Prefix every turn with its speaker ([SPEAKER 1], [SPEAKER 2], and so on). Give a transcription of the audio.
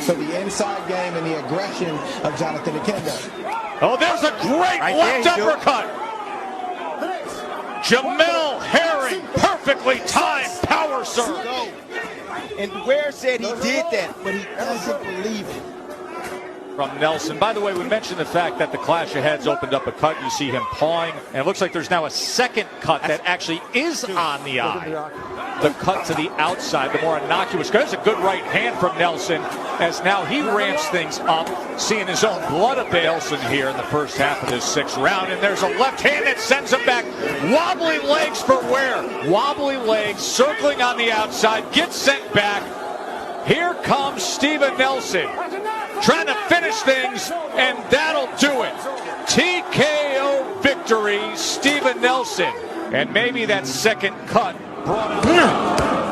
[SPEAKER 1] for the inside game and the aggression of Jonathan Ikenda.
[SPEAKER 2] Oh, there's a great left uppercut. Jamel Herring, perfectly timed power serve.
[SPEAKER 3] And Ware said he did that, but he doesn't believe it.
[SPEAKER 2] From Nelson. By the way, we mentioned the fact that the clash of heads opened up a cut. You see him pawing, and it looks like there's now a second cut that actually is on the eye. The cut to the outside, the more innocuous. There's a good right hand from Nelson, as now he ramps things up, seeing his own blood at Nelson here in the first half of this sixth round. And there's a left hand that sends him back. Wobbly legs for Ware. Wobbly legs, circling on the outside, gets sent back. Here comes Steven Nelson, trying to finish things, and that'll do it. TKO victory, Steven Nelson. And maybe that second cut brought him.